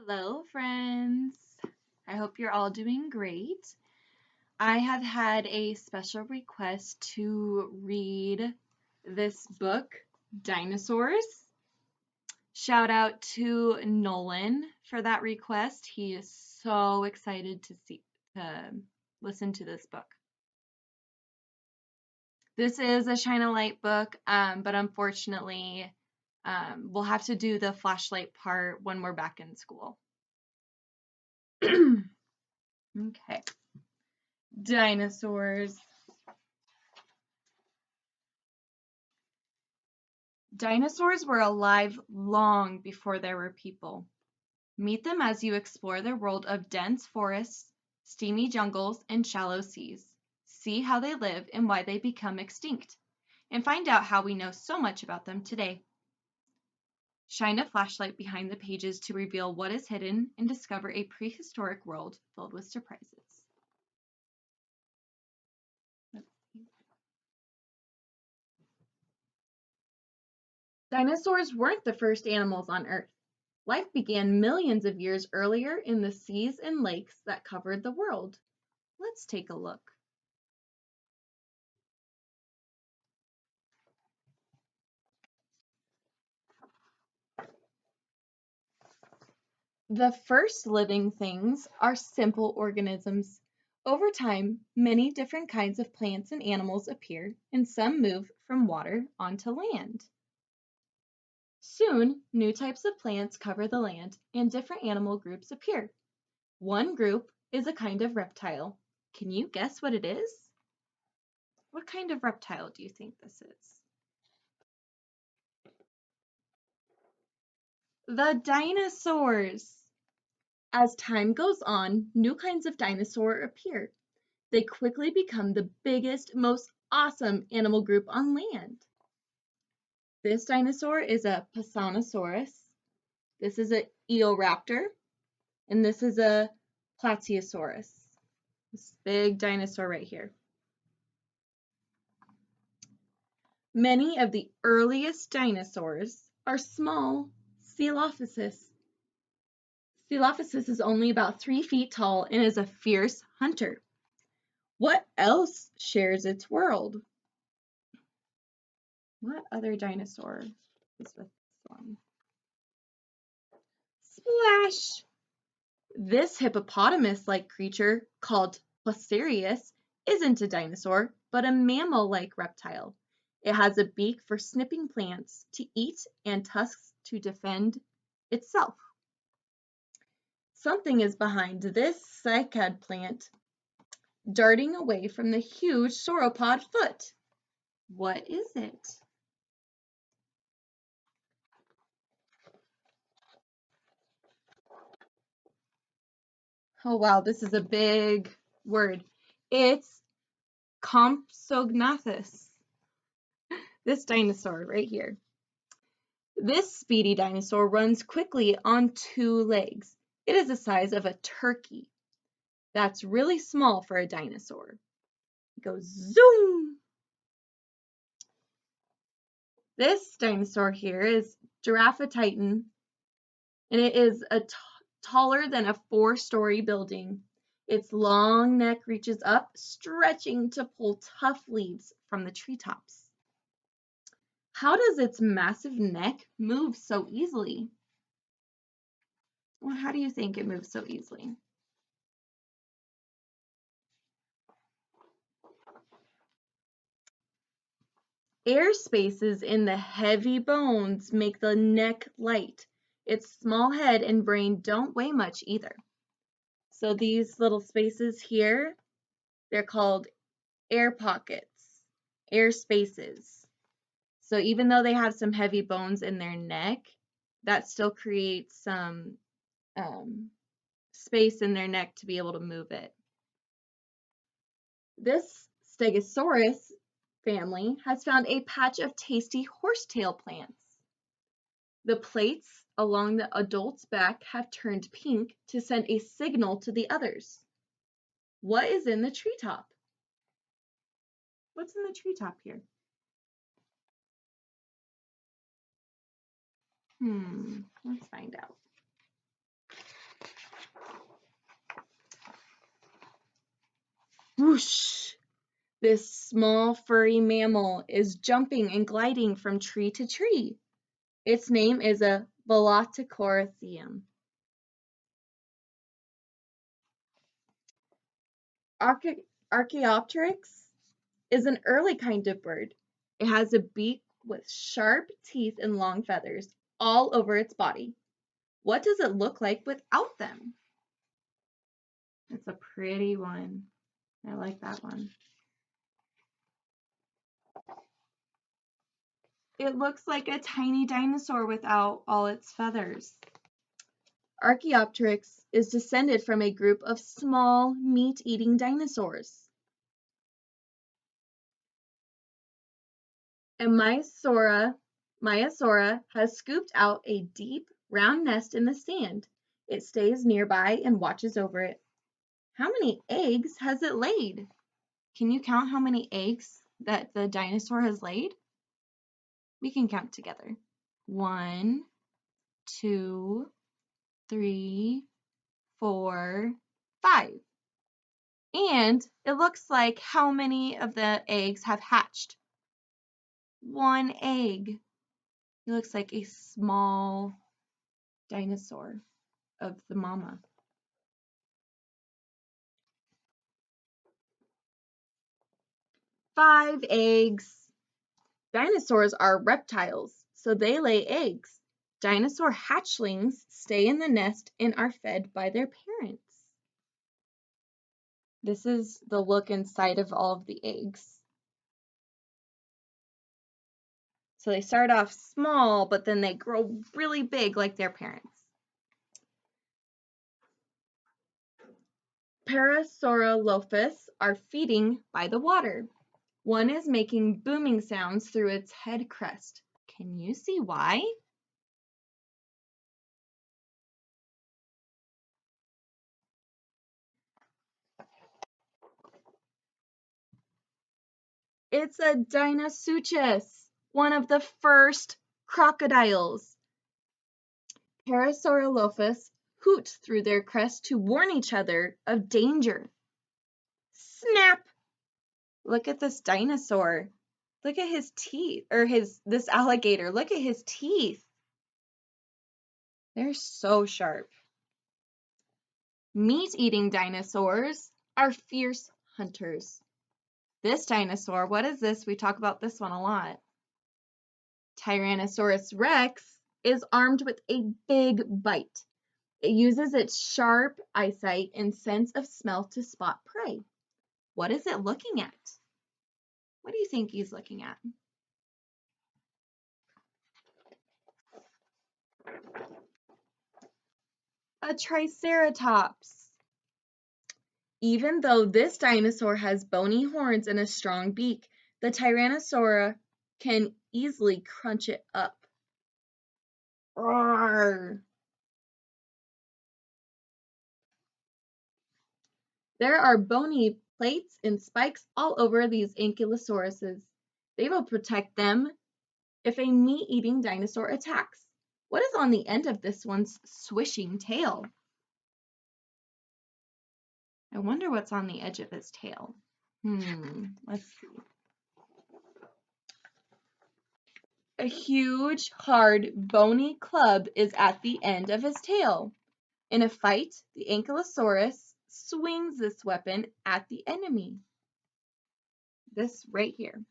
Hello, friends. I hope you're all doing great. I have had a special request to read this book, Dinosaurs. Shout out to Nolan for that request. He is so excited to listen to this book. This is a Shine a Light book, but unfortunately, we'll have to do the flashlight part when we're back in school. Okay. Dinosaurs. Dinosaurs were alive long before there were people. Meet them as you explore their world of dense forests, steamy jungles, and shallow seas. See how they live and why they become extinct, and find out how we know so much about them today. Shine a flashlight behind the pages to reveal what is hidden and discover a prehistoric world filled with surprises. Dinosaurs weren't the first animals on Earth. Life began millions of years earlier in the seas and lakes that covered the world. Let's take a look. The first living things are simple organisms. Over time, many different kinds of plants and animals appear, and some move from water onto land. Soon, new types of plants cover the land, and different animal groups appear. One group is a kind of reptile. Can you guess what it is? What kind of reptile do you think this is? The dinosaurs. As time goes on, new kinds of dinosaur appear. They quickly become the biggest, most awesome animal group on land. This dinosaur is a Pasanosaurus. This is an Eoraptor. And this is a Plateosaurus. This big dinosaur right here. Many of the earliest dinosaurs are small Coelophysis. Coelophysis is only about 3 feet tall and is a fierce hunter. What else shares its world? What other dinosaur is with this one? Splash! This hippopotamus-like creature, called Placerius, isn't a dinosaur, but a mammal-like reptile. It has a beak for snipping plants to eat and tusks to defend itself. Something is behind this cycad plant, darting away from the huge sauropod foot. What is it? Oh wow, this is a big word. It's Compsognathus. This dinosaur right here. This speedy dinosaur runs quickly on 2 legs. It is the size of a turkey. That's really small for a dinosaur. It goes zoom. This dinosaur here is Giraffatitan, and it is taller than a 4-story building. Its long neck reaches up, stretching to pull tough leaves from the treetops. How does its massive neck move so easily? Well, how do you think it moves so easily? Air spaces in the heavy bones make the neck light. Its small head and brain don't weigh much either. So these little spaces here, they're called air pockets, air spaces. So even though they have some heavy bones in their neck, that still creates some space in their neck to be able to move it. This Stegosaurus family has found a patch of tasty horsetail plants. The plates along the adult's back have turned pink to send a signal to the others. What is in the treetop? What's in the treetop here? Let's find out. Whoosh! This small furry mammal is jumping and gliding from tree to tree. Its name is a Volaticoratheum. Archaeopteryx is an early kind of bird. It has a beak with sharp teeth and long feathers all over its body. What does it look like without them? It's a pretty one. I like that one. It looks like a tiny dinosaur without all its feathers. Archaeopteryx is descended from a group of small meat-eating dinosaurs. And Maiasaura has scooped out a deep, round nest in the sand. It stays nearby and watches over it. How many eggs has it laid? Can you count how many eggs that the dinosaur has laid? We can count together. 1, 2, 3, 4, 5. And it looks like how many of the eggs have hatched? 1 egg. It looks like a small dinosaur of the mama. Five eggs. Dinosaurs are reptiles, so they lay eggs. Dinosaur hatchlings stay in the nest and are fed by their parents. This is the look inside of all of the eggs. So they start off small, but then they grow really big like their parents. Parasaurolophus are feeding by the water. One is making booming sounds through its head crest. Can you see why? It's a Dinosuchus, one of the first crocodiles. Parasaurolophus hoot through their crest to warn each other of danger. Snap! Look at this dinosaur. Look at his teeth, or this alligator. Look at his teeth. They're so sharp. Meat-eating dinosaurs are fierce hunters. This dinosaur, what is this? We talk about this one a lot. Tyrannosaurus rex is armed with a big bite. It uses its sharp eyesight and sense of smell to spot prey. What is it looking at? What do you think he's looking at? A triceratops. Even though this dinosaur has bony horns and a strong beak, the Tyrannosaurus can easily crunch it up. Roar! There are bony plates and spikes all over these ankylosauruses. They will protect them if a meat-eating dinosaur attacks. What is on the end of this one's swishing tail? I wonder what's on the edge of his tail. Let's see. A huge, hard, bony club is at the end of his tail. In a fight, the Ankylosaurus swings this weapon at the enemy. This right here.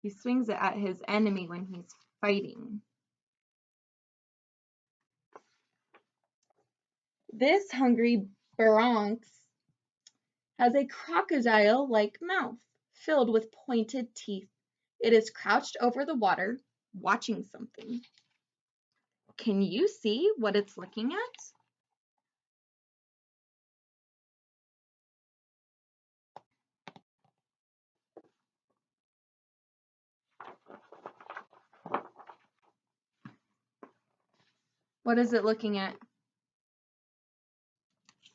He swings it at his enemy when he's fighting. This hungry Bronx has a crocodile-like mouth filled with pointed teeth. It is crouched over the water, watching something. Can you see what it's looking at? What is it looking at?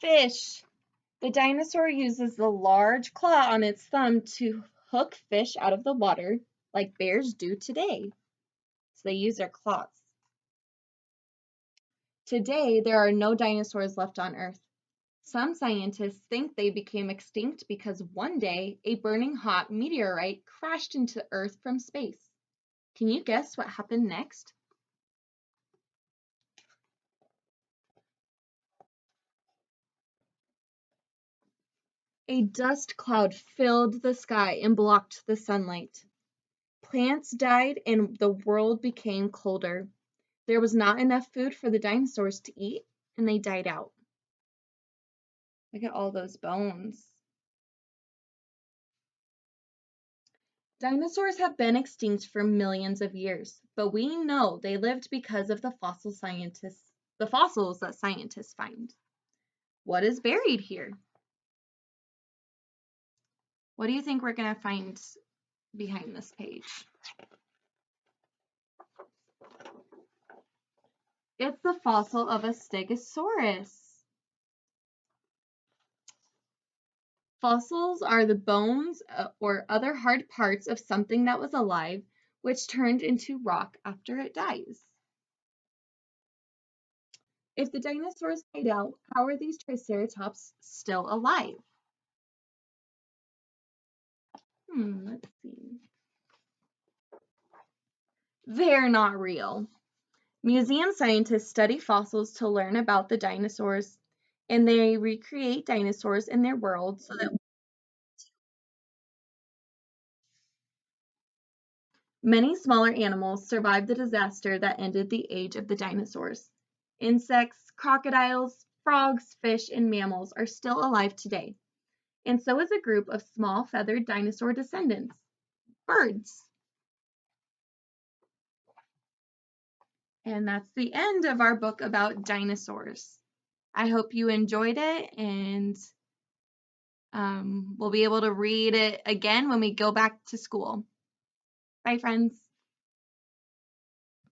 Fish. The dinosaur uses the large claw on its thumb to hook fish out of the water like bears do today. So they use their claws. Today, there are no dinosaurs left on Earth. Some scientists think they became extinct because one day a burning hot meteorite crashed into Earth from space. Can you guess what happened next? A dust cloud filled the sky and blocked the sunlight. Plants died and the world became colder. There was not enough food for the dinosaurs to eat, and they died out. Look at all those bones. Dinosaurs have been extinct for millions of years, but we know they lived because of the fossils that scientists find. What is buried here? What do you think we're going to find behind this page? It's the fossil of a stegosaurus. Fossils are the bones or other hard parts of something that was alive, which turned into rock after it dies. If the dinosaurs died out, how are these triceratops still alive? Let's see. They're not real. Museum scientists study fossils to learn about the dinosaurs, and they recreate dinosaurs in their world so that many smaller animals survived the disaster that ended the age of the dinosaurs. Insects, crocodiles, frogs, fish, and mammals are still alive today, and so is a group of small feathered dinosaur descendants, birds. And that's the end of our book about dinosaurs. I hope you enjoyed it, and we'll be able to read it again when we go back to school. Bye, friends.